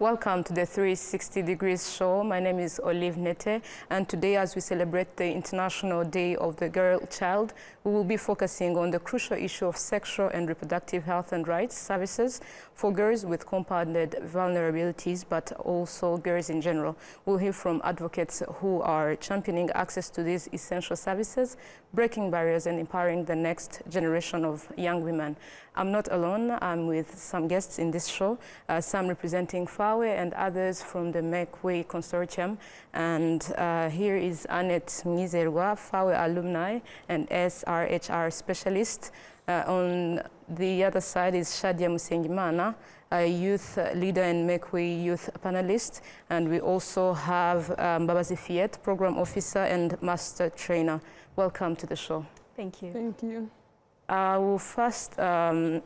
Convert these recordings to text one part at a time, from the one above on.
Welcome to the 360 Degrees show. My name is Olive Nete, and today as we celebrate the International Day of the Girl Child, we will be focusing on the crucial issue of sexual and reproductive health and rights services for girls with compounded vulnerabilities, but also girls in general. We'll hear from advocates who are championing access to these essential services, breaking barriers and empowering the next generation of young women. I'm not alone. I'm with some guests in this show, some representing FAWE and others from the Make Way Consortium. And here is Annette Mizerwa, FAWE alumni and SRHR specialist. On the other side is Shadia Musengimana, a youth leader and Make Way youth panelist. And we also have Babazi Fiet, program officer and master trainer. Welcome to the show. Thank you. Thank you. I will first a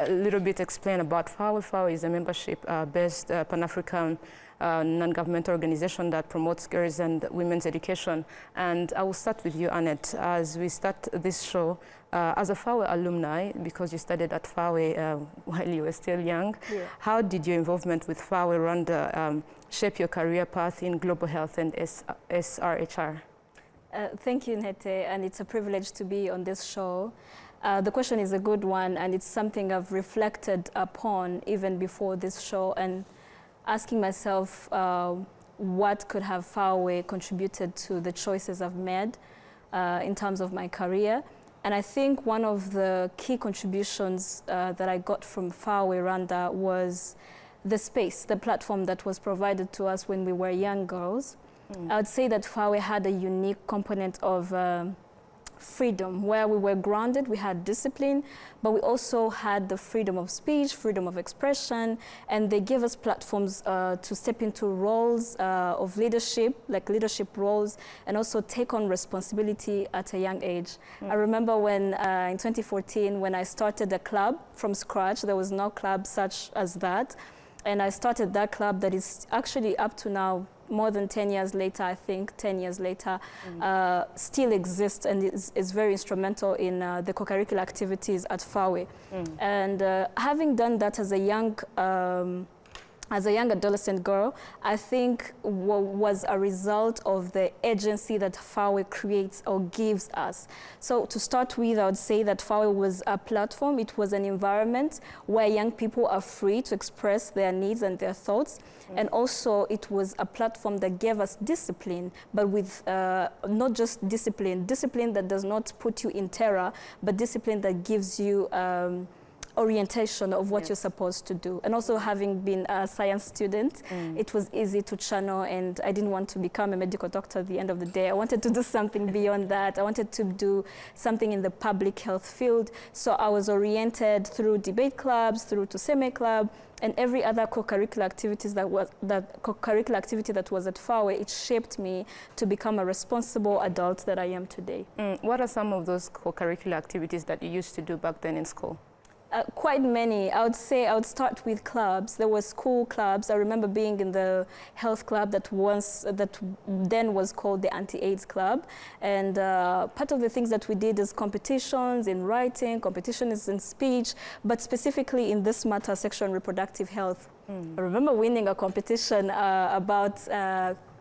little bit explain about FAWE. FAWE is a membership-based Pan-African non-governmental organization that promotes girls' and women's education. And I will start with you, Annette, as we start this show. As a FAWE alumni, because you studied at FAWE while you were still young, how did your involvement with FAWE Rwanda shape your career path in global health and SRHR? Thank you, Nete, and it's a privilege to be on this show. The question is a good one, and it's something I've reflected upon even before this show, and asking myself what could have FAWE contributed to the choices I've made in terms of my career. And I think one of the key contributions that I got from FAWE Rwanda was the space, the platform that was provided to us when we were young girls. I would say that FAWE had a unique component of freedom, where we were grounded, we had discipline, but we also had the freedom of speech, freedom of expression, and they gave us platforms to step into roles of leadership, like leadership roles, and also take on responsibility at a young age. I remember when, in 2014, when I started a club from scratch. There was no club such as that, and I started that club that is actually up to now, more than 10 years later, I think, 10 years later, still exists and is very instrumental in the co-curricular activities at FAWE. And having done that as a young adolescent girl, I think was a result of the agency that FAWE creates or gives us. So to start with, I would say that FAWE was a platform. It was an environment where young people are free to express their needs and their thoughts. And also it was a platform that gave us discipline, but with not just discipline that does not put you in terror, but discipline that gives you orientation of what you're supposed to do. And also, having been a science student, it was easy to channel, and I didn't want to become a medical doctor at the end of the day. I wanted to do something beyond that. I wanted to do something in the public health field. So I was oriented through debate clubs, through to Seme Club, and every other co-curricular activities that activity that was at FAWE. It shaped me to become a responsible adult that I am today. What are some of those co-curricular activities that you used to do back then in school? Quite many. I would say I would start with clubs. There were school clubs. I remember being in the health club that then was called the Anti-AIDS Club. And part of the things that we did is competitions in writing, competitions in speech, but specifically in this matter, sexual and reproductive health. I remember winning a competition about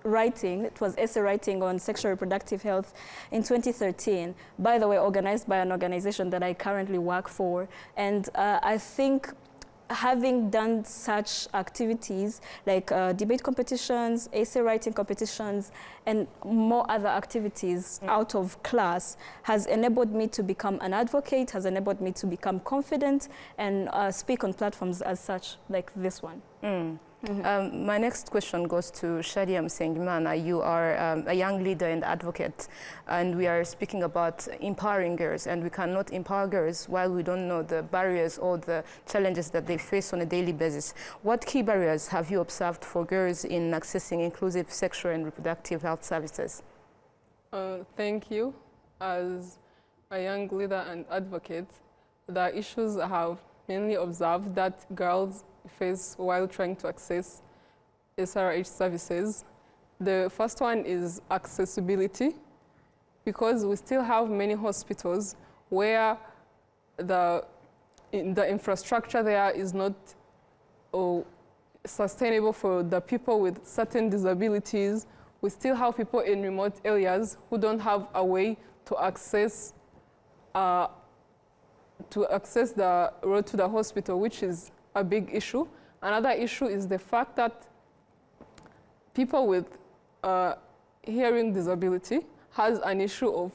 writing. It was essay writing on sexual reproductive health in 2013, by the way, organized by an organization that I currently work for. And I think having done such activities like debate competitions, essay writing competitions, and more other activities out of class has enabled me to become an advocate, has enabled me to become confident and speak on platforms as such, like this one. My next question goes to Shadia Musengimana. You are a young leader and advocate, and we are speaking about empowering girls, and we cannot empower girls while we don't know the barriers or the challenges that they face on a daily basis. What key barriers have you observed for girls in accessing inclusive sexual and reproductive health services? Thank you. As a young leader and advocate, the issues I have mainly observed that girls face while trying to access SRH services. The first one is accessibility, because we still have many hospitals where the infrastructure there is not sustainable for the people with certain disabilities. We still have people in remote areas who don't have a way to access the road to the hospital, which is a big issue. Another issue is the fact that people with hearing disability has an issue of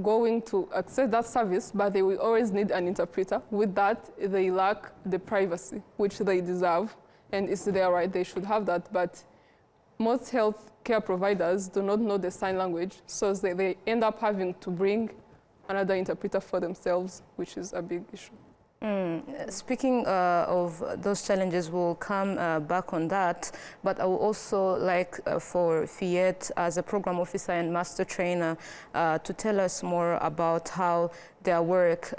going to access that service, but they will always need an interpreter. With that, they lack the privacy, which they deserve, and it's their right, they should have that. But most health care providers do not know the sign language, so they end up having to bring another interpreter for themselves, which is a big issue. Speaking of those challenges, we'll come back on that, but I would also like for Fiet, as a program officer and master trainer, to tell us more about how their work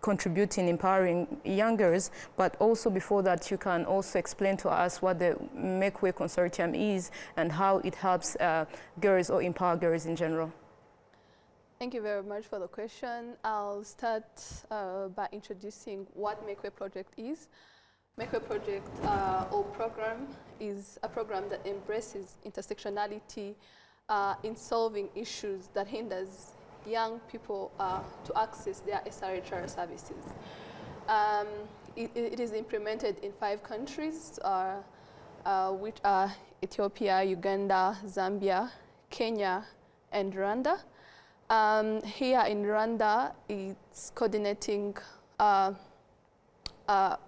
contributing, empowering young girls, but also before that, you can also explain to us what the Make Way Consortium is and how it helps girls or empower girls in general. Thank you very much for the question. I'll start by introducing what Make Way Project is. Make Way Project or program is a program that embraces intersectionality in solving issues that hinders young people to access their SRHR services. It is implemented in 5 countries, which are Ethiopia, Uganda, Zambia, Kenya, and Rwanda. Here in Rwanda, its coordinating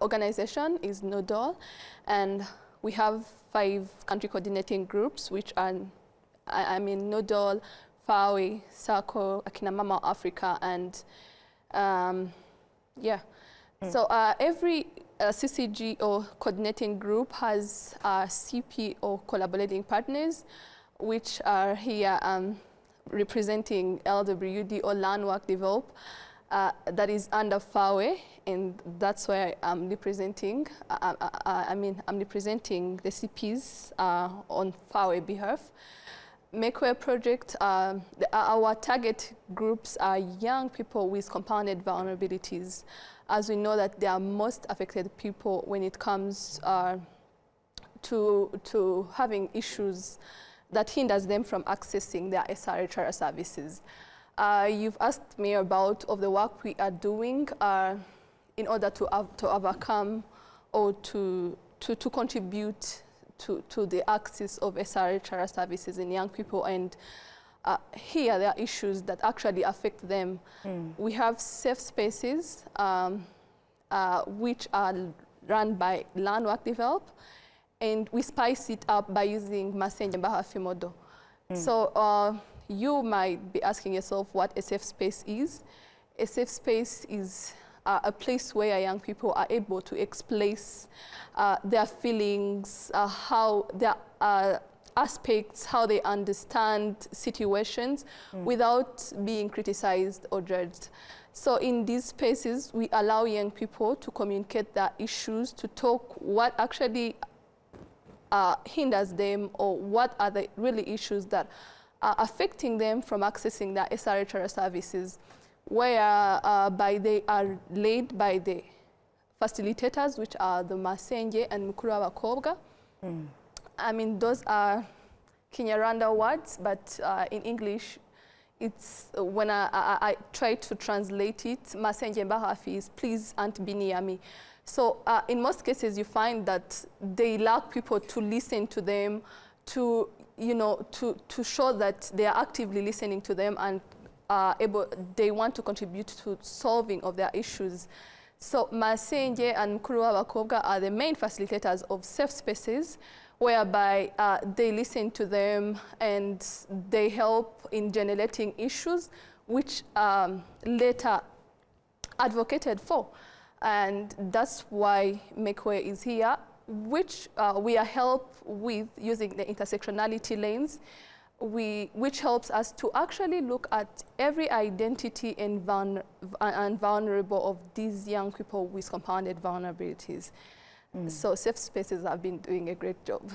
organization is NODOL, and we have 5 country coordinating groups, which are, NODOL, FAWE, SACO, Akina Mama Africa, and So every CCG or coordinating group has CP or collaborating partners, which are here representing LWD or Land Work Develop, that is under FAWE, and that's where I'm representing. I'm representing the CPs on FAWE behalf. Make Way Project, our target groups are young people with compounded vulnerabilities, as we know that they are most affected people when it comes to having issues that hinders them from accessing their SRHR services. You've asked me about the work we are doing in order to overcome or to contribute to the access of SRHR services in young people, and here there are issues that actually affect them. We have safe spaces which are run by Land Work Develop, and we spice it up by using Masenje Mbahafi model. So you might be asking yourself what a safe space is. A safe space is a place where young people are able to express their feelings, how their aspects, how they understand situations without being criticized or judged. So in these spaces, we allow young people to communicate their issues, to talk what actually hinders them, or what are the really issues that are affecting them from accessing their SRHR services, where they are led by the facilitators, which are the Masenje and Mukuru w'Abakobwa. Those are Kinyarwanda words, but in English, it's when I try to translate it, Masenje Mbahafi is please Aunt be near me. So in most cases, you find that they lack people to listen to them, to show that they are actively listening to them and they want to contribute to solving of their issues. So Masenje and Mukuru w'Abakobwa are the main facilitators of safe spaces, whereby they listen to them and they help in generating issues which later advocated for. And that's why Make Way is here, which we are helped with using the intersectionality lens, which helps us to actually look at every identity and vulnerable of these young people with compounded vulnerabilities. So safe spaces have been doing a great job.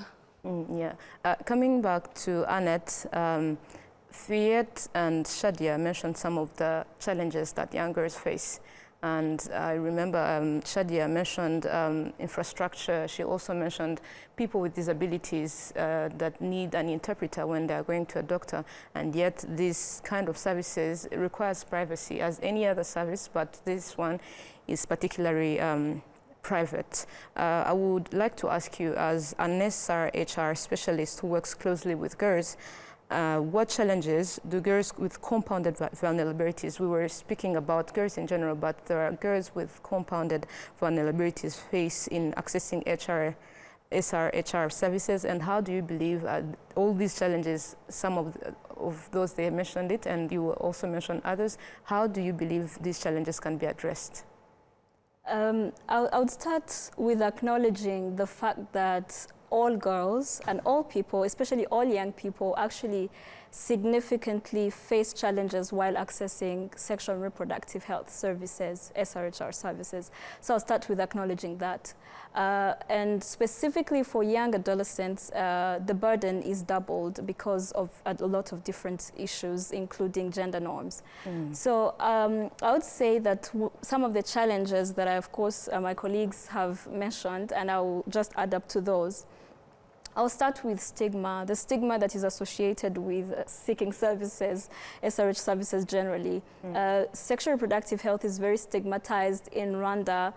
Coming back to Annette, Fiet and Shadia mentioned some of the challenges that young girls face. And I remember Shadia mentioned infrastructure. She also mentioned people with disabilities that need an interpreter when they are going to a doctor. And yet this kind of services requires privacy as any other service, but this one is particularly private. I would like to ask you, as an SRHR specialist who works closely with girls, what challenges do girls with compounded vulnerabilities, we were speaking about girls in general, but there are girls with compounded vulnerabilities face in accessing SRHR services, and how do you believe all these challenges, some of those they mentioned it, and you also mentioned others, how do you believe these challenges can be addressed? I would start with acknowledging the fact that all girls and all people, especially all young people, actually significantly face challenges while accessing sexual and reproductive health services, SRHR services. So I'll start with acknowledging that. And specifically for young adolescents, the burden is doubled because of a lot of different issues, including gender norms. So I would say that some of the challenges that of course my colleagues have mentioned, and I'll just add up to those. I'll start with stigma, the stigma that is associated with seeking services, SRH services generally. Sexual reproductive health is very stigmatized in Rwanda,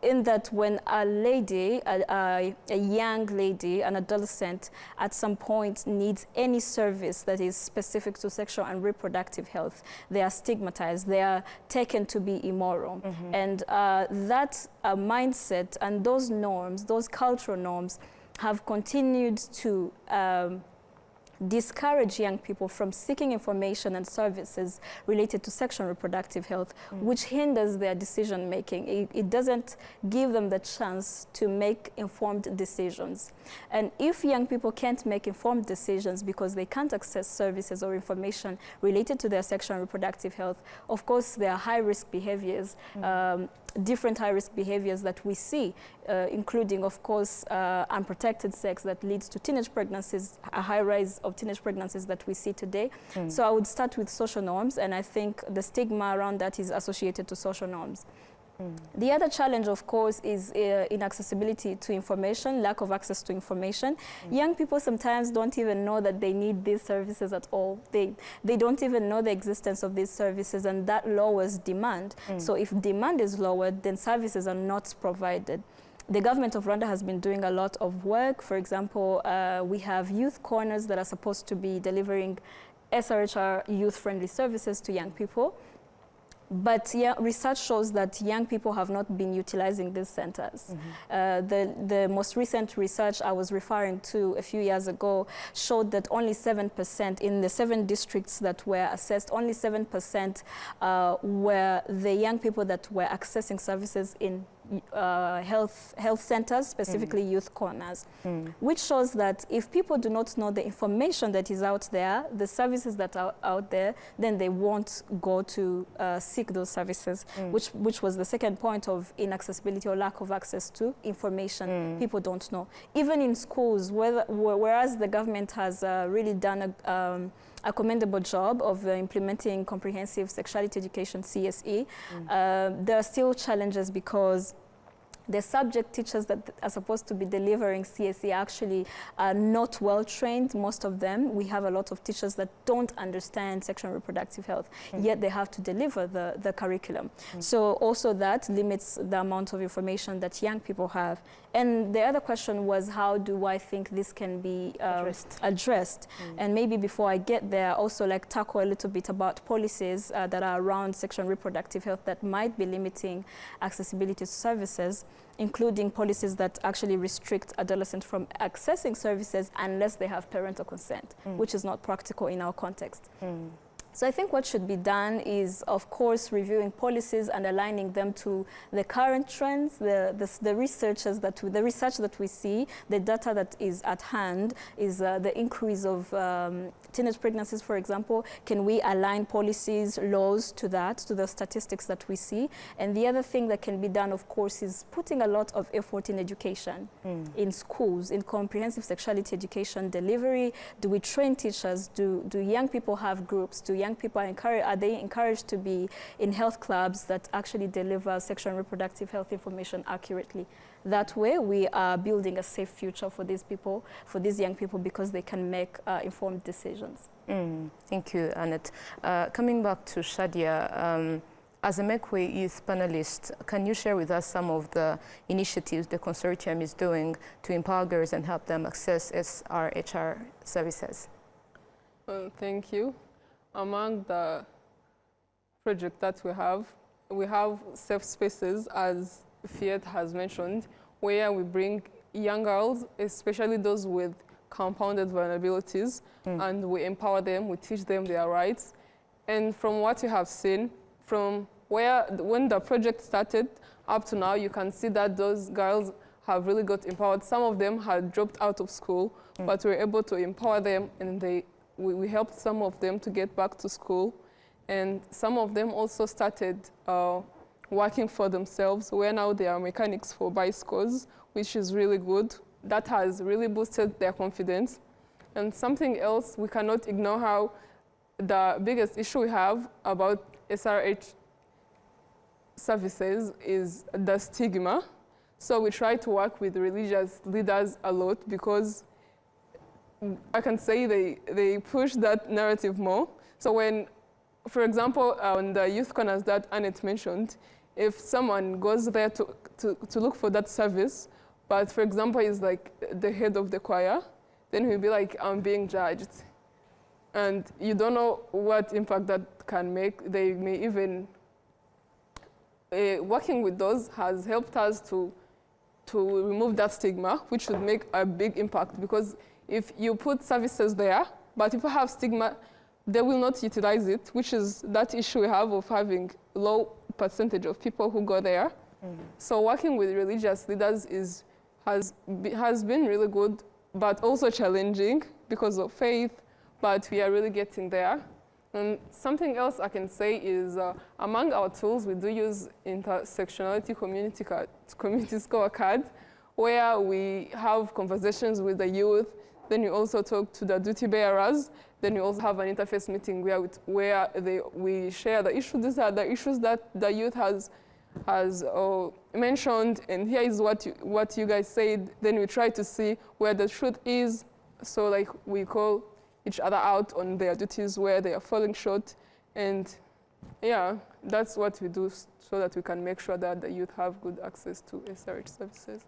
in that when a lady, a young lady, an adolescent, at some point needs any service that is specific to sexual and reproductive health, they are stigmatized, they are taken to be immoral. And that mindset and those norms, those cultural norms, have continued to discourage young people from seeking information and services related to sexual and reproductive health, which hinders their decision making. It doesn't give them the chance to make informed decisions. And if young people can't make informed decisions because they can't access services or information related to their sexual and reproductive health, of course there are high-risk behaviors, different high-risk behaviors that we see, including, of course, unprotected sex that leads to teenage pregnancies, a high rise of teenage pregnancies that we see today. So I would start with social norms, and I think the stigma around that is associated to social norms. The other challenge, of course, is inaccessibility to information, lack of access to information. Young people sometimes don't even know that they need these services at all. They don't even know the existence of these services, and that lowers demand. So if demand is lowered, then services are not provided. The government of Rwanda has been doing a lot of work. For example, we have youth corners that are supposed to be delivering SRHR youth-friendly services to young people. But yeah, research shows that young people have not been utilizing these centers. The most recent research I was referring to a few years ago showed that only 7% in the 7 districts that were assessed, only 7% were the young people that were accessing services in health centers, specifically youth corners, which shows that if people do not know the information that is out there, the services that are out there, then they won't go to seek those services, which was the second point of inaccessibility or lack of access to information. People don't know. Even in schools, whereas the government has really done a commendable job of implementing comprehensive sexuality education, CSE, there are still challenges because the subject teachers that are supposed to be delivering CSE actually are not well trained, most of them. We have a lot of teachers that don't understand sexual and reproductive health, yet they have to deliver the curriculum. So also that limits the amount of information that young people have. And the other question was, how do I think this can be addressed? And maybe before I get there, also like tackle a little bit about policies that are around sexual and reproductive health that might be limiting accessibility to services, including policies that actually restrict adolescents from accessing services unless they have parental consent, which is not practical in our context. So I think what should be done is, of course, reviewing policies and aligning them to the current trends, the research that we see, the data that is at hand is the increase of teenage pregnancies, for example. Can we align policies, laws to that, to the statistics that we see? And the other thing that can be done, of course, is putting a lot of effort in education, in schools, in comprehensive sexuality education delivery. Do we train teachers? Do young people have groups? Do young young people are they encouraged to be in health clubs that actually deliver sexual and reproductive health information accurately? That way, we are building a safe future for these people, for these young people, because they can make informed decisions. Thank you, Annette. Coming back to Shadia, as a Mekwe youth panelist, can you share with us some of the initiatives the consortium is doing to empower girls and help them access SRHR services? Well, thank you. Among the projects that we have safe spaces, as Fiat has mentioned, where we bring young girls, especially those with compounded vulnerabilities, and we empower them, we teach them their rights. And from what you have seen, from when the project started up to now, you can see that those girls have really got empowered. Some of them had dropped out of school, but we were able to empower them, and we helped some of them to get back to school. And some of them also started working for themselves, where now they are mechanics for bicycles, which is really good. That has really boosted their confidence. And something else, we cannot ignore how the biggest issue we have about SRH services is the stigma. So we try to work with religious leaders a lot, because I can say they push that narrative more. So when, for example, on the youth corners that Annette mentioned, if someone goes there to look for that service, but for example is like the head of the choir, then he'll be like, I'm being judged. And you don't know what impact that can make. They may even, working with those has helped us to remove that stigma, which would make a big impact, because if you put services there, but people have stigma, they will not utilize it, which is that issue we have of having low percentage of people who go there. So working with religious leaders has been really good, but also challenging because of faith, but we are really getting there. And something else I can say is among our tools, we do use intersectionality community scorecard, where we have conversations with the youth. Then we also talk to the duty bearers. Then we also have an interface meeting where we share the issues. These are the issues that the youth has mentioned, and here is what you guys said. Then we try to see where the truth is. So like we call each other out on their duties where they are falling short. And yeah, that's what we do so that we can make sure that the youth have good access to SRH services.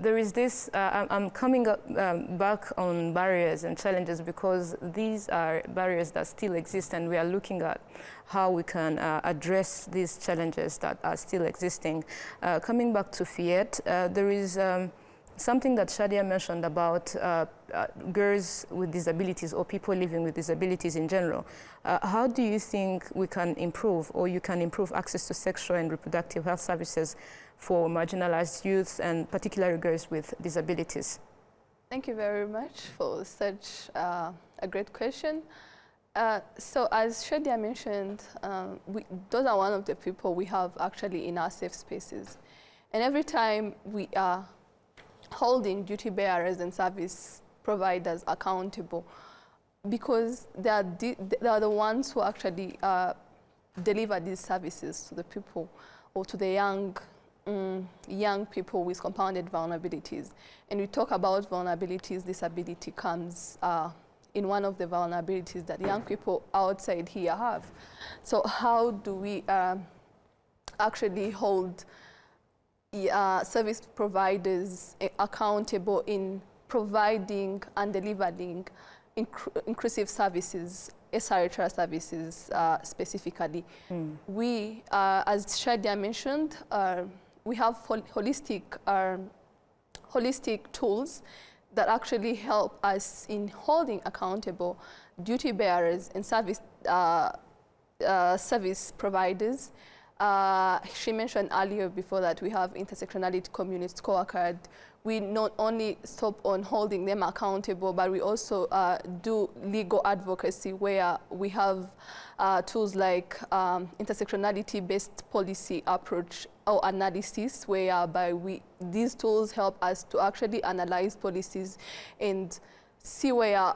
There is this, I'm coming back on barriers and challenges, because these are barriers that still exist, and we are looking at how we can address these challenges that are still existing. Coming back to Fiat, there is something that Shadia mentioned about girls with disabilities or people living with disabilities in general. How do you think we can improve, or you can improve access to sexual and reproductive health services for marginalized youths and particularly girls with disabilities? Thank you very much for such a great question. So as Shadia mentioned, those are one of the people we have actually in our safe spaces. And every time we are holding duty bearers and service providers accountable, because they are the ones who actually deliver these services to the people, or to the young people with compounded vulnerabilities. And we talk about vulnerabilities, disability comes in one of the vulnerabilities that young people outside here have. So how do we actually hold service providers accountable in providing and delivering inclusive services, SRHR services specifically? We, as Shadia mentioned, we have holistic tools that actually help us in holding accountable duty bearers and service providers. She mentioned earlier before that we have intersectionality community scorecard. We not only stop on holding them accountable, but we also do legal advocacy, where we have tools like intersectionality-based policy approach or analysis, whereby these tools help us to actually analyze policies and see where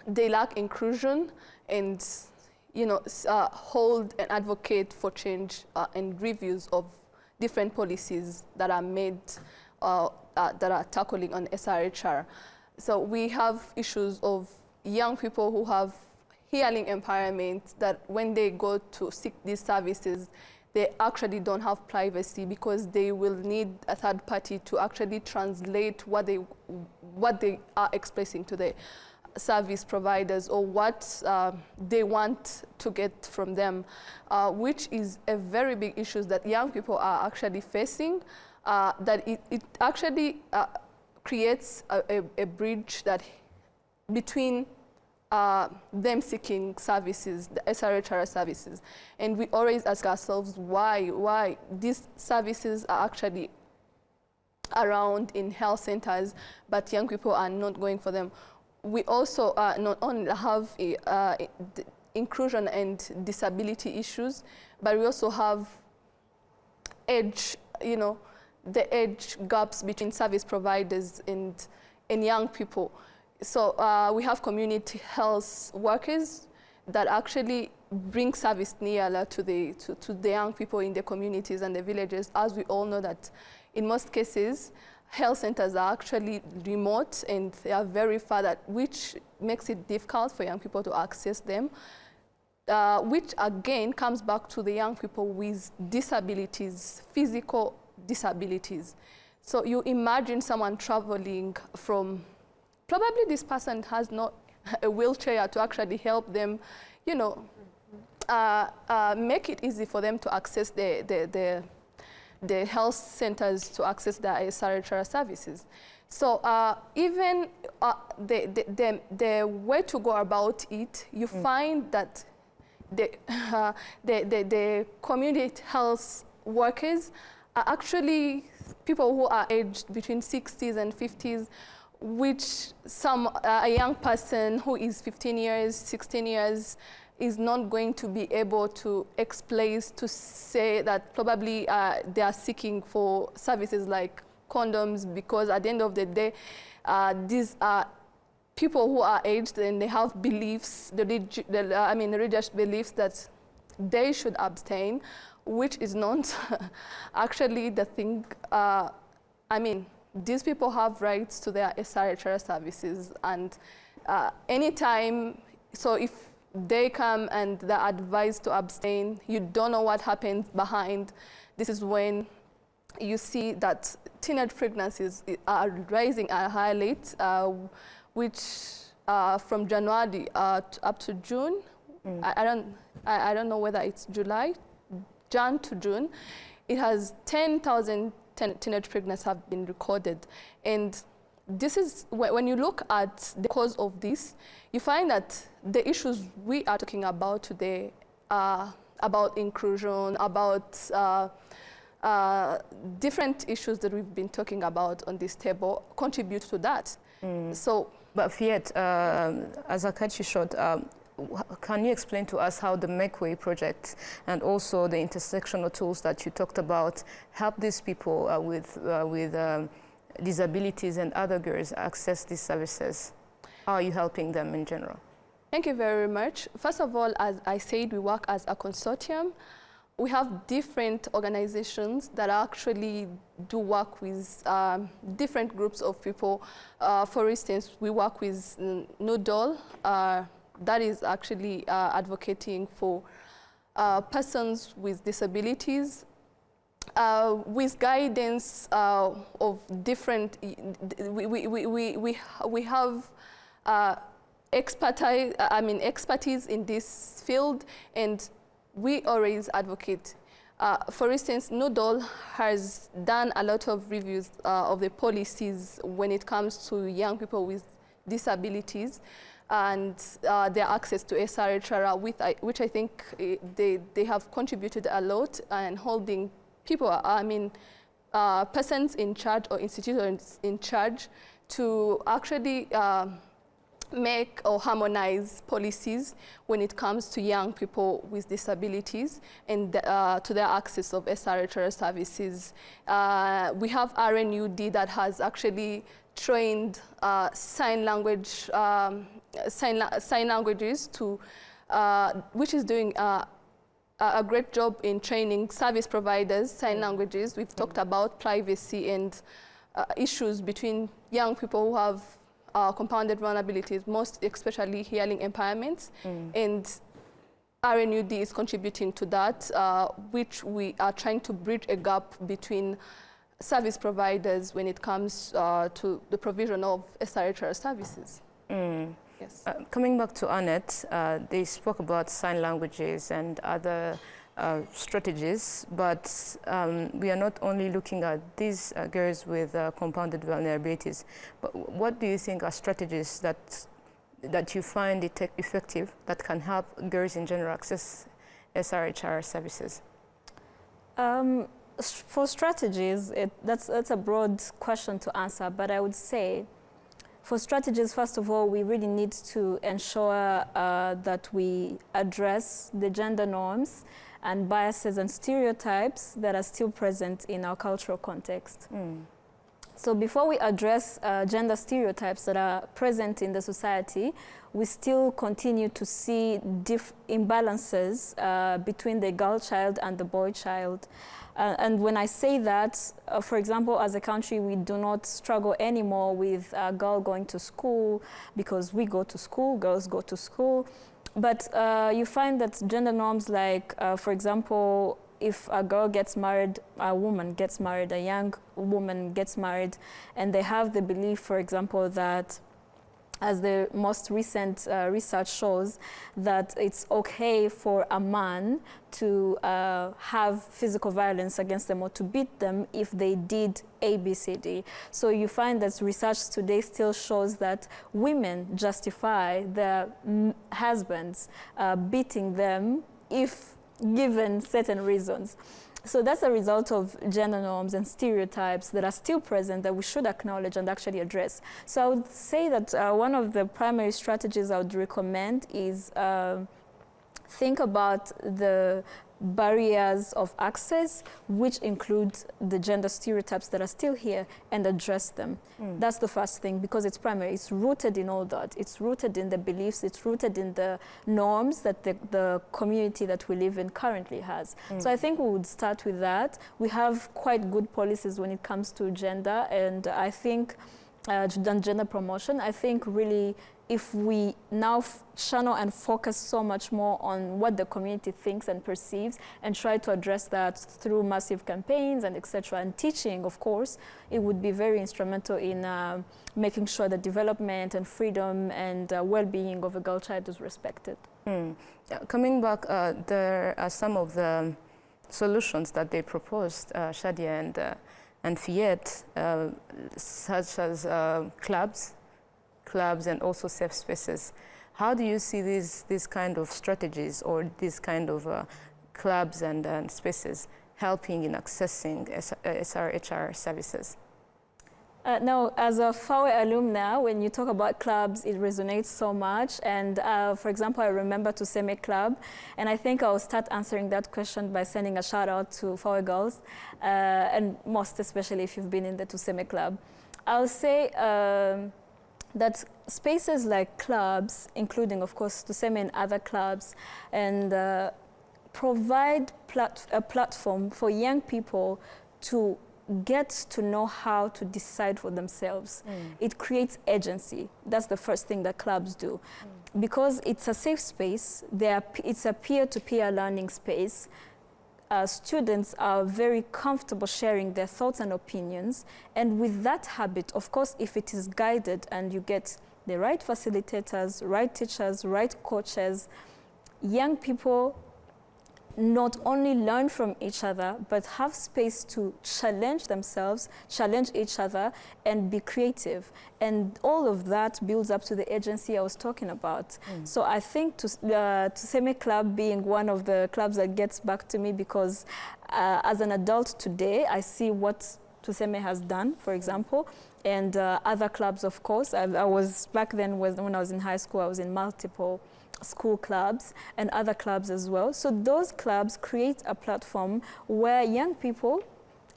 they lack inclusion and hold and advocate for change and reviews of different policies that are made, that are tackling on SRHR. So we have issues of young people who have hearing impairment, that when they go to seek these services, they actually don't have privacy because they will need a third party to actually translate what they are expressing to the service providers, or what they want to get from them, which is a very big issue that young people are actually facing, that it actually creates a bridge that between them seeking services, the SRHR services. And we always ask ourselves why these services are actually around in health centers, but young people are not going for them. We also not only have inclusion and disability issues, but we also have age, the age gaps between service providers and young people. So we have community health workers that actually bring service nearer to the young people in the communities and the villages, as we all know that in most cases, health centers are actually remote and they are very far, which makes it difficult for young people to access them, which again comes back to the young people with disabilities, physical disabilities. So you imagine someone traveling from, probably this person has not a wheelchair to actually help them, make it easy for them to access the health centers, to access the SRHR services. So even the way to go about it, you find that the community health workers are actually people who are aged between 60s and 50s, which a young person who is 15 years, 16 years, is not going to be able to explain, to say that probably they are seeking for services like condoms, because at the end of the day, these are people who are aged and they have beliefs, religious beliefs that they should abstain, which is not actually the thing. These people have rights to their SRHR services, and anytime, so if they come and they're advised to abstain, you don't know what happens behind. This is when you see that teenage pregnancies are rising at a high rate, which from January up to June, I don't know whether it's Jan to June, it has 10,000 teenage pregnancies have been recorded. And this is, when you look at the cause of this, you find that the issues we are talking about today are about inclusion, about different issues that we've been talking about on this table contribute to that. But Fiat, as I cut you short, can you explain to us how the Make Way project and also the intersectional tools that you talked about help these people with disabilities and other girls access these services? How are you helping them in general? Thank you very much. First of all, as I said, we work as a consortium. We have different organizations that actually do work with different groups of people. For instance, we work with Noodle, that is actually advocating for persons with disabilities, with guidance of different, we have expertise in this field, and we always advocate. For instance, Noodle has done a lot of reviews of the policies when it comes to young people with disabilities and their access to SRHR, which I think they have contributed a lot in holding people, persons in charge or institutions in charge to actually make or harmonize policies when it comes to young people with disabilities and to their access of SRHR services. We have RNUD that has actually trained sign languages to which is doing a great job in training service providers, sign languages. We've talked about privacy and issues between young people who have compounded vulnerabilities, most especially hearing impairments. And RNUD is contributing to that, which we are trying to bridge a gap between service providers when it comes to the provision of SRHR services. Yes. Coming back to Annette, they spoke about sign languages and other strategies, but we are not only looking at these girls with compounded vulnerabilities, but what do you think are strategies that you find effective that can help girls in general access SRHR services? For strategies, that's a broad question to answer, but I would say for strategies, first of all, we really need to ensure that we address the gender norms and biases and stereotypes that are still present in our cultural context. So before we address gender stereotypes that are present in the society, we still continue to see imbalances between the girl child and the boy child. And when I say that, for example, as a country, we do not struggle anymore with a girl going to school because we go to school, girls go to school. But you find that gender norms like, for example, if a girl gets married, a woman gets married, a young woman gets married, and they have the belief, for example, that as the most recent research shows, that it's okay for a man to have physical violence against them or to beat them if they did A, B, C, D. So you find that research today still shows that women justify their husbands beating them if given certain reasons. So that's a result of gender norms and stereotypes that are still present that we should acknowledge and actually address. So I would say that one of the primary strategies I would recommend is think about the barriers of access, which include the gender stereotypes that are still here, and address them. That's the first thing, because it's primary. It's rooted in all that. It's rooted in the beliefs. It's rooted in the norms that the community that we live in currently has. So I think we would start with that. We have quite good policies when it comes to gender, and I think gender promotion. I think really if we now channel and focus so much more on what the community thinks and perceives and try to address that through massive campaigns and etc. and teaching, of course, it would be very instrumental in making sure that development and freedom and well-being of a girl child is respected. Coming back, there are some of the solutions that they proposed, Shadia and Fiet, such as clubs and also safe spaces. How do you see these kind of strategies or these kind of clubs and spaces helping in accessing SRHR services? No, as a FAWE alumna, when you talk about clubs, it resonates so much. And for example, I remember Tuseme Club, and I think I'll start answering that question by sending a shout out to FAWE girls, and most especially if you've been in the Tuseme Club. I'll say that spaces like clubs, including of course Tuseme and other clubs, and provide a platform for young people to get to know how to decide for themselves. It creates agency. That's the first thing that clubs do. Because it's a safe space, it's a peer-to-peer learning space. Students are very comfortable sharing their thoughts and opinions. And with that habit, of course, if it is guided and you get the right facilitators, right teachers, right coaches, young people not only learn from each other, but have space to challenge themselves, challenge each other, and be creative. And all of that builds up to the agency I was talking about. So I think Tuseme Club being one of the clubs that gets back to me, because as an adult today, I see what Tuseme has done, for example, and other clubs, of course. I was, back then when I was in high school, I was in multiple school clubs and other clubs as well. So those clubs create a platform where young people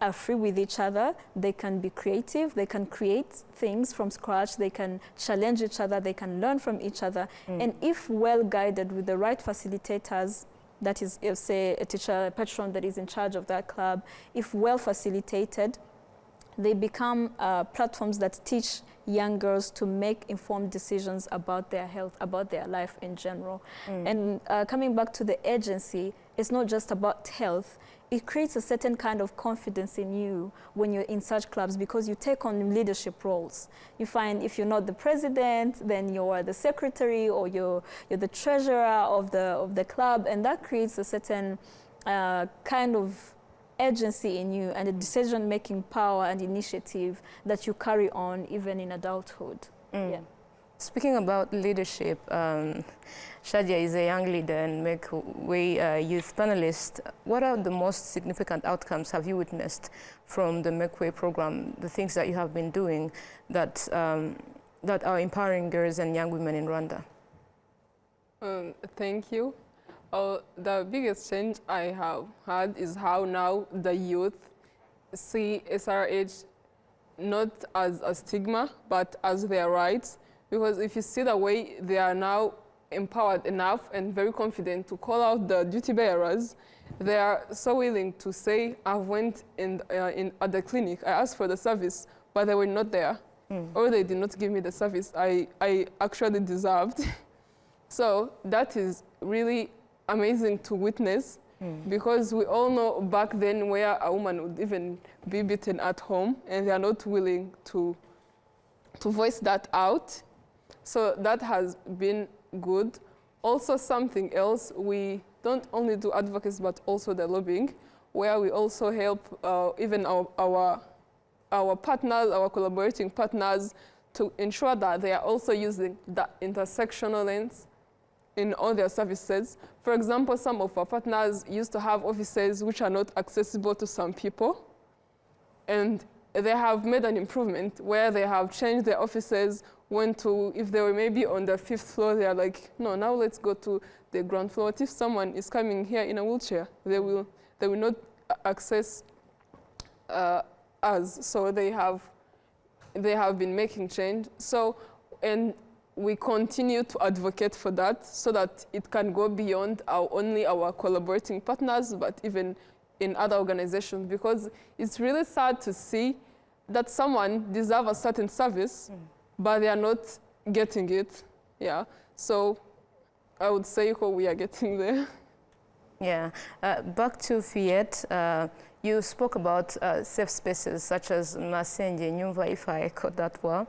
are free with each other. They can be creative. They can create things from scratch. They can challenge each other. They can learn from each other. And if well guided with the right facilitators, that is, if say a teacher, a patron that is in charge of that club, if well facilitated, they become platforms that teach young girls to make informed decisions about their health, about their life in general. And coming back to the agency, it's not just about health. It creates a certain kind of confidence in you when you're in such clubs, because you take on leadership roles. You find if you're not the president, then you're the secretary, or you're the treasurer of the club, and that creates a certain kind of agency in you and a decision-making power and initiative that you carry on even in adulthood. Yeah. Speaking about leadership, Shadia is a young leader and Make Way youth panelist. What are the most significant outcomes have you witnessed from the Make Way program, the things that you have been doing that, that are empowering girls and young women in Rwanda? Thank you. The biggest change I have had is how now the youth see SRH not as a stigma, but as their rights. Because if you see the way they are now empowered enough and very confident to call out the duty bearers, they are so willing to say, I went at the clinic, I asked for the service, but they were not there. Or they did not give me the service I actually deserved. So that is really amazing to witness, because we all know back then where a woman would even be beaten at home, and they are not willing to voice that out. So that has been good. Also, something else, we don't only do advocacy, but also the lobbying, where we also help even our partners, our collaborating partners, to ensure that they are also using the intersectional lens in all their services. For example, some of our partners used to have offices which are not accessible to some people, and they have made an improvement where they have changed their offices, went to, if they were maybe on the 5th floor, they are like, no, now let's go to the ground floor. If someone is coming here in a wheelchair, they will not access us. So they have been making change. So, and we continue to advocate for that so that it can go beyond only our collaborating partners, but even in other organizations, because it's really sad to see that someone deserves a certain service, but they are not getting it. Yeah. So I would say we are getting there. Yeah. Back to Fiat, you spoke about safe spaces such as Masenge Nyumva, if I caught that well.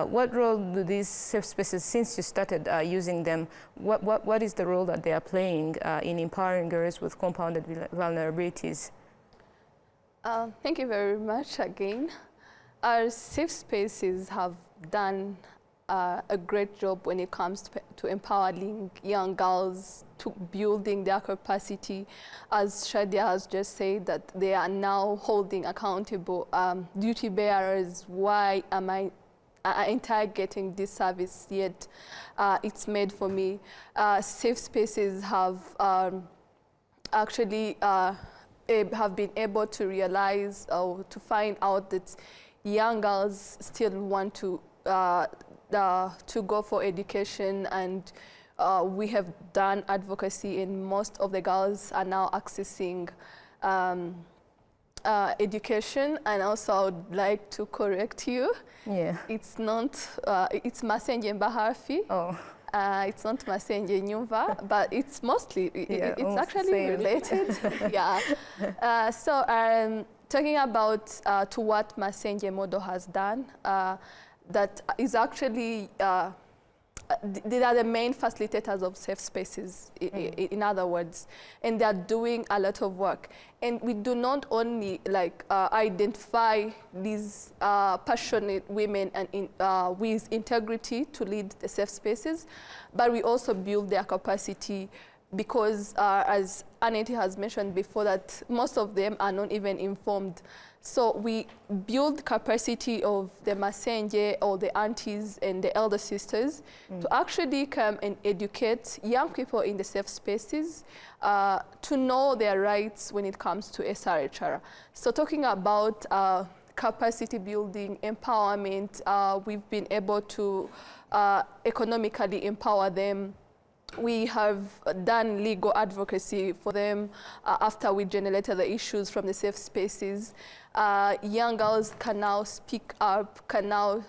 What role do these safe spaces, since you started using them, what is the role that they are playing in empowering girls with compounded vulnerabilities? Thank you very much again. Our safe spaces have done a great job when it comes to empowering young girls, to building their capacity. As Shadia has just said, that they are now holding accountable duty bearers. Why am I getting this service yet? It's made for me. Safe spaces have actually have been able to realize or to find out that young girls still want to go for education, and we have done advocacy, and most of the girls are now accessing education. And also I would like to correct you. Yeah. It's not, it's Masenge Mbahafi. Oh. It's not Masenge Nyumva, but it's mostly, Yeah, it's actually related. Yeah. Talking about to what Masenge Modo has done, that is actually, they are the main facilitators of safe spaces, in other words, and they are doing a lot of work. And we do not only identify these passionate women and with integrity to lead the safe spaces, but we also build their capacity because as Annette has mentioned before, that most of them are not even informed. So we build capacity of the Masenge or the aunties and the elder sisters to actually come and educate young people in the safe spaces to know their rights when it comes to SRHR. So talking about capacity building, empowerment, we've been able to economically empower them. We have done legal advocacy for them after we generated the issues from the safe spaces. Young girls can now speak up, can now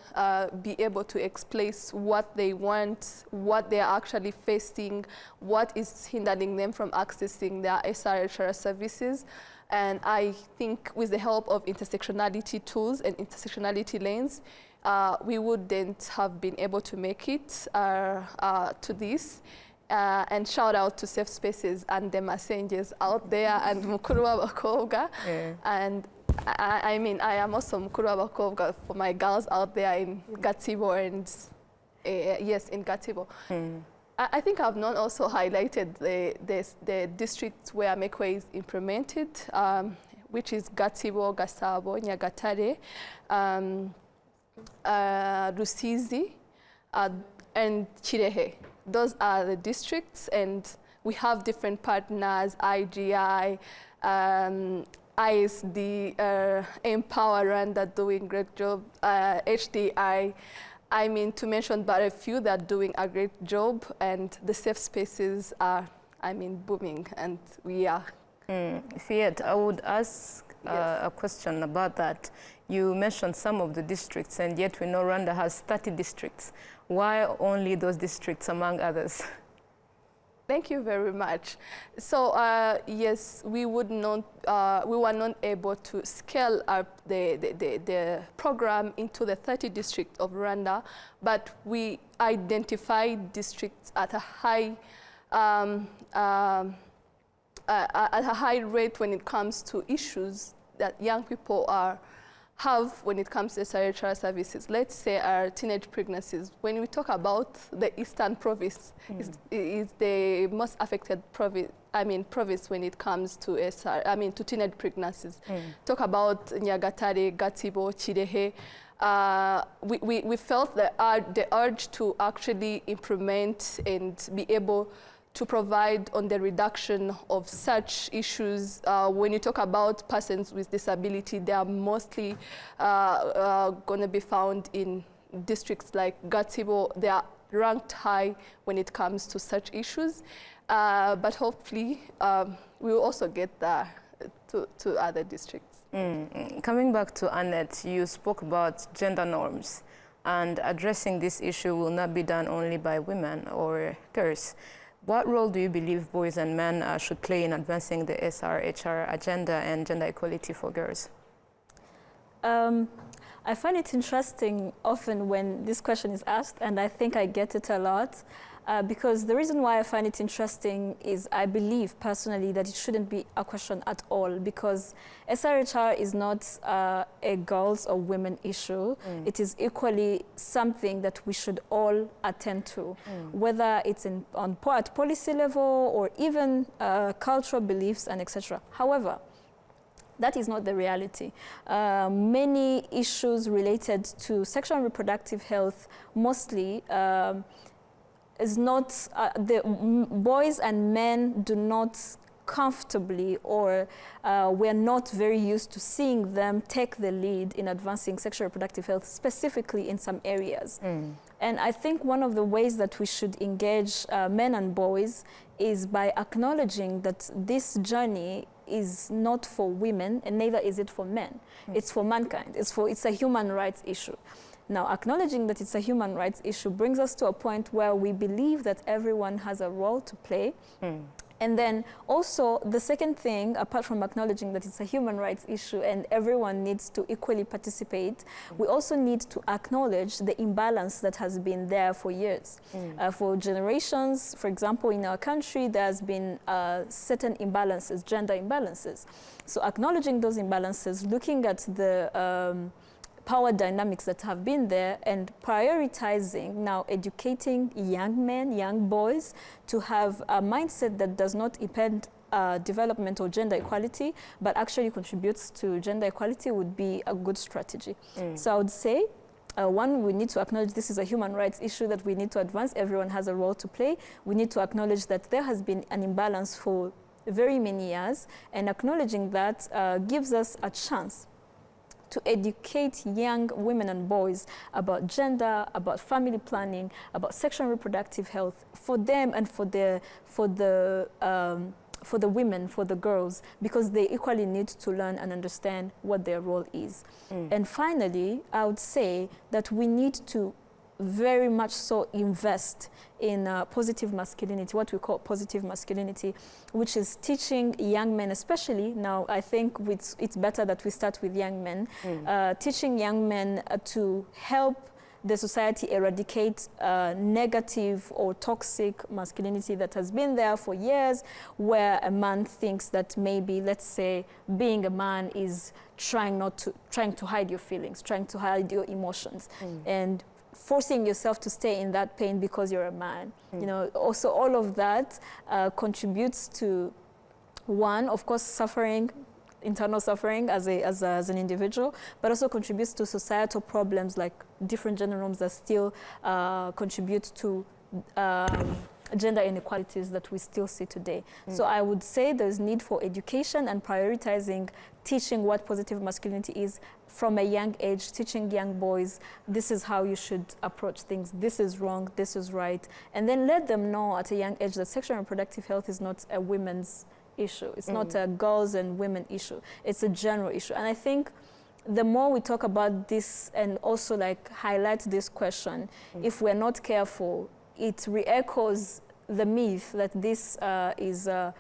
be able to express what they want, what they are actually facing, what is hindering them from accessing their SRHR services. And I think with the help of intersectionality tools and intersectionality lanes, we wouldn't have been able to make it to this. And shout out to safe spaces and the messengers out there and mukuru w'abakobwa. And I mean, I am also mukuru w'abakobwa for my girls out there in Gatsibo and yes, in Gatsibo. I think I've not also highlighted the districts where Mekwe is implemented, which is Gatsibo, Gasabo, Nyagatare, Rusizi, and Kirehe. Those are the districts, and we have different partners, IGI, ISD, Empower Rwanda doing great job, HDI. I mean, to mention but a few that are doing a great job, and the safe spaces are, I mean, booming, and we are. Fiat, I would ask a question about that. You mentioned some of the districts, and yet we know Rwanda has 30 districts. Why only those districts among others? Thank you very much. So yes, we were not able to scale up the program into the 30 districts of Rwanda, but we identified districts at a high rate when it comes to issues that young people have when it comes to SRHR services. Let's say our teenage pregnancies. When we talk about the Eastern Province, is the most affected province when it comes to to teenage pregnancies. Talk about Nyagatare, Gatsibo, Kirehe. We felt the urge to actually implement and be able to provide on the reduction of such issues. When you talk about persons with disability, they are mostly going to be found in districts like Gatsibo. They are ranked high when it comes to such issues. But hopefully, we will also get there to other districts. Coming back to Annette, you spoke about gender norms, and addressing this issue will not be done only by women or girls. What role do you believe boys and men should play in advancing the SRHR agenda and gender equality for girls? I find it interesting often when this question is asked, and I think I get it a lot, because the reason why I find it interesting is I believe personally that it shouldn't be a question at all, because SRHR is not a girls or women issue. It is equally something that we should all attend to, whether it's at policy level or even cultural beliefs and etc. However, that is not the reality. Many issues related to sexual and reproductive health mostly is not, boys and men do not comfortably, or we're not very used to seeing them take the lead in advancing sexual reproductive health, specifically in some areas. And I think one of the ways that we should engage men and boys is by acknowledging that this journey is not for women, and neither is it for men. It's for mankind. It's a human rights issue. Now, acknowledging that it's a human rights issue brings us to a point where we believe that everyone has a role to play. And then also the second thing, apart from acknowledging that it's a human rights issue and everyone needs to equally participate, we also need to acknowledge the imbalance that has been there for years. For generations, for example, in our country, there's been certain imbalances, gender imbalances. So acknowledging those imbalances, looking at the power dynamics that have been there, and prioritizing now educating young men, young boys to have a mindset that does not impede development or gender equality, but actually contributes to gender equality would be a good strategy. So I would say, one, we need to acknowledge this is a human rights issue that we need to advance. Everyone has a role to play. We need to acknowledge that there has been an imbalance for very many years, and acknowledging that gives us a chance to educate young women and boys about gender, about family planning, about sexual and reproductive health for them and for the women, for the girls, because they equally need to learn and understand what their role is. And finally, I would say that we need to very much so invest in positive masculinity, what we call positive masculinity, which is teaching young men especially. Now, I think it's better that we start with young men, teaching young men to help the society eradicate negative or toxic masculinity that has been there for years, where a man thinks that maybe, let's say, being a man is trying to hide your feelings, trying to hide your emotions, and forcing yourself to stay in that pain because you're a man. You know, also all of that contributes to, one, of course, suffering, internal suffering as an individual, but also contributes to societal problems like different gender norms that still contribute to gender inequalities that we still see today. So I would say there's need for education and prioritizing teaching what positive masculinity is from a young age, teaching young boys, this is how you should approach things, this is wrong, this is right, and then let them know at a young age that sexual and reproductive health is not a women's issue. It's not a girls and women issue. It's a general issue. And I think the more we talk about this and also like highlight this question, if we're not careful, it re-echoes the myth that this is a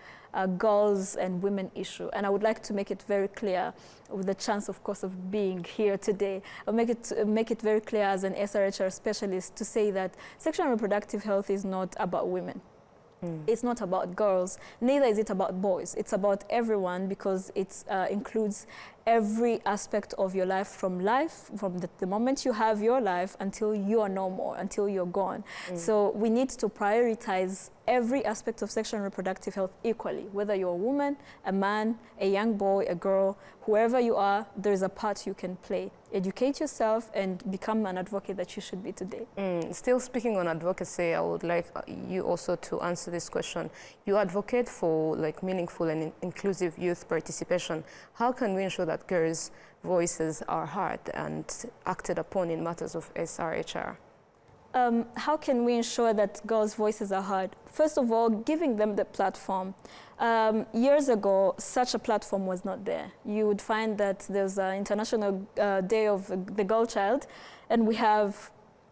girls and women issue. And I would like to make it very clear, with the chance, of course, of being here today, I'll make it very clear as an SRHR specialist to say that sexual and reproductive health is not about women. It's not about girls, neither is it about boys. It's about everyone, because it includes every aspect of your life, from the moment you have your life until you are no more, until you're gone. So we need to prioritize every aspect of sexual and reproductive health equally, whether you're a woman, a man, a young boy, a girl, whoever you are, there's a part you can play. Educate yourself and become an advocate that you should be today. Still speaking on advocacy, I would like you also to answer this question. You advocate for like meaningful and inclusive youth participation. How can we ensure that girls' voices are heard and acted upon in matters of SRHR? How can we ensure that girls' voices are heard? First of all, giving them the platform. Years ago, such a platform was not there. You would find that there's an International Day of the Girl Child, and we have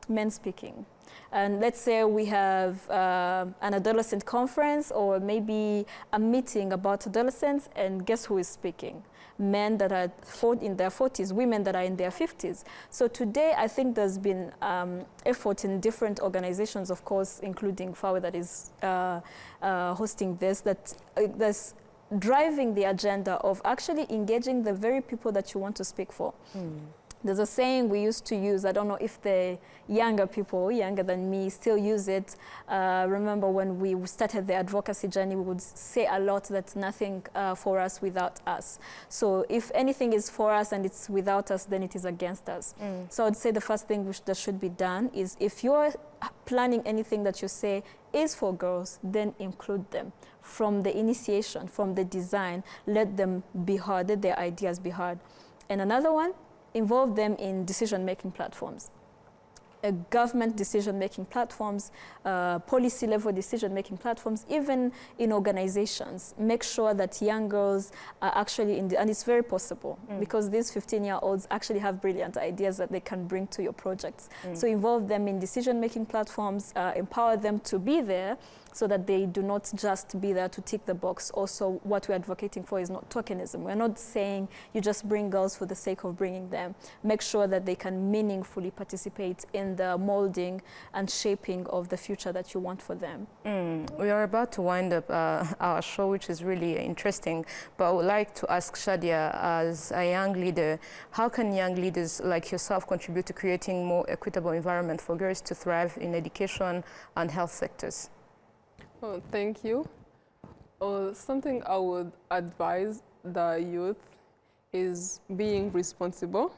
men speaking. And let's say we have an adolescent conference, or maybe a meeting about adolescents, and guess who is speaking? Men that are in their 40s, women that are in their 50s. So today, I think there's been effort in different organizations, of course, including FAWE that is hosting this, that's driving the agenda of actually engaging the very people that you want to speak for. There's a saying we used to use, I don't know if the younger people, younger than me, still use it. Remember when we started the advocacy journey, we would say a lot that nothing for us without us. So if anything is for us and it's without us, then it is against us. So I'd say the first thing that should be done is, if you're planning anything that you say is for girls, then include them. From the initiation, from the design, let them be heard, let their ideas be heard. And another one, involve them in decision-making platforms. Government decision-making platforms, policy-level decision-making platforms, even in organizations. Make sure that young girls are actually and it's very possible, because these 15-year-olds actually have brilliant ideas that they can bring to your projects. So involve them in decision-making platforms, empower them to be there, so that they do not just be there to tick the box. Also, what we're advocating for is not tokenism. We're not saying you just bring girls for the sake of bringing them. Make sure that they can meaningfully participate in the molding and shaping of the future that you want for them. We are about to wind up our show, which is really interesting, but I would like to ask Shadia, as a young leader, how can young leaders like yourself contribute to creating more equitable environment for girls to thrive in education and health sectors? Oh, thank you. Something I would advise the youth is being responsible,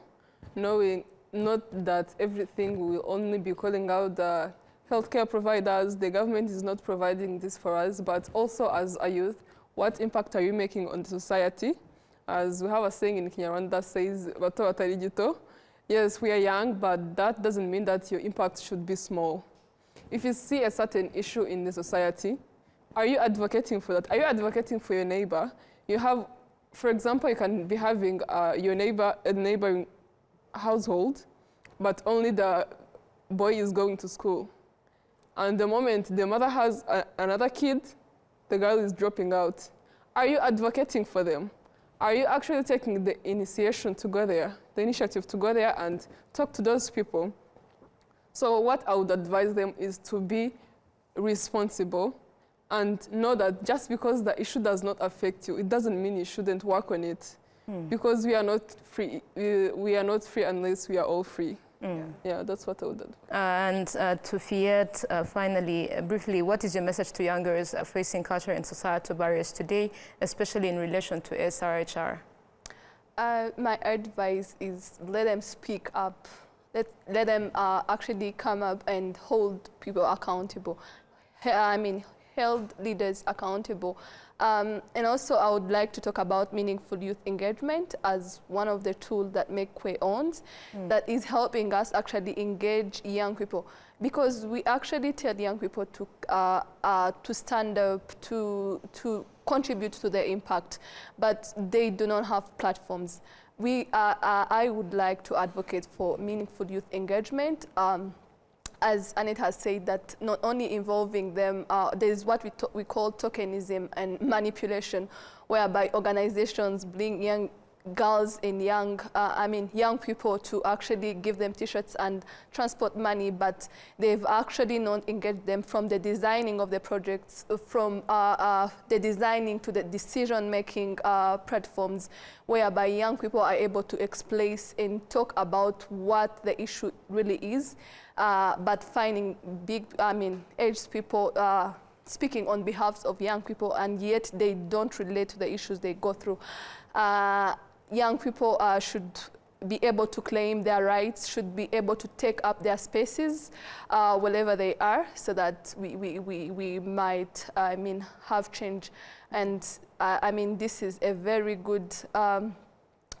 knowing not that everything will only be calling out the healthcare providers, the government is not providing this for us, but also as a youth, what impact are you making on the society? As we have a saying in Rwanda says, "Bato batari gito." Yes, we are young, but that doesn't mean that your impact should be small. If you see a certain issue in the society, are you advocating for that? Are you advocating for your neighbor? You have, for example, you can be having a neighboring household, but only the boy is going to school. And the moment the mother has another kid, the girl is dropping out. Are you advocating for them? Are you actually taking the initiation to go there, the initiative to go there and talk to those people? So what I would advise them is to be responsible and know that just because the issue does not affect you, it doesn't mean you shouldn't work on it. Because we are not free. We are not free unless we are all free. Yeah, that's what I would advise. And to Fiat, finally, briefly, what is your message to young girls facing cultural and societal barriers today, especially in relation to SRHR? My advice is let them speak up. Let them actually come up and hold people accountable. Held leaders accountable. And also, I would like to talk about meaningful youth engagement as one of the tools that Make owns that is helping us actually engage young people. Because we actually tell young people to stand up, to contribute to their impact, but they do not have platforms. I would like to advocate for meaningful youth engagement. As Annette has said, that not only involving them, there's what we call tokenism and manipulation, whereby organizations bring young girls and young people to actually give them t-shirts and transport money, but they've actually not engaged them from the designing of the projects, from the designing to the decision-making platforms, whereby young people are able to explain and talk about what the issue really is, but finding aged people speaking on behalf of young people, and yet they don't relate to the issues they go through. Young people should be able to claim their rights, should be able to take up their spaces wherever they are, so that we might have change. And this is a very good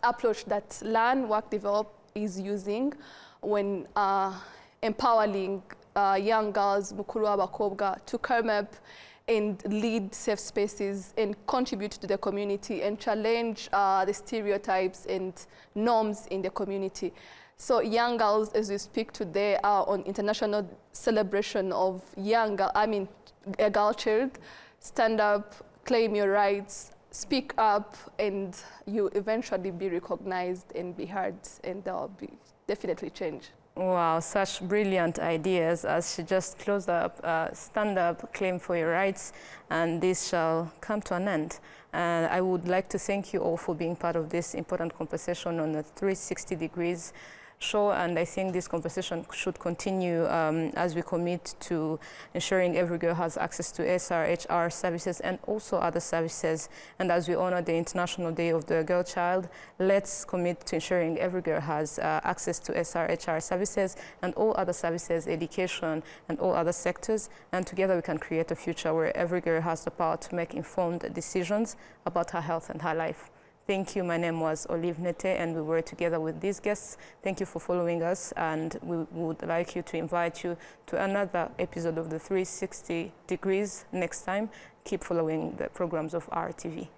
approach that Learn, Work, Develop is using when empowering young girls, mukuru abakobwa, to come up and lead safe spaces and contribute to the community and challenge the stereotypes and norms in the community. So young girls, as we speak today, are on international celebration of a girl child. Stand up, claim your rights, speak up, and you eventually be recognized and be heard, and there will be definitely change. Wow, such brilliant ideas. As she just closed up, stand up, claim for your rights, and this shall come to an end. And I would like to thank you all for being part of this important conversation on the 360 Degrees show, and I think this conversation should continue as we commit to ensuring every girl has access to SRHR services and also other services. And as we honor the International Day of the Girl Child, let's commit to ensuring every girl has access to SRHR services and all other services, education and all other sectors. And together we can create a future where every girl has the power to make informed decisions about her health and her life. Thank you. My name was Olive Nete, and we were together with these guests. Thank you for following us, and we would like you to invite you to another episode of the 360 Degrees next time. Keep following the programs of RTV.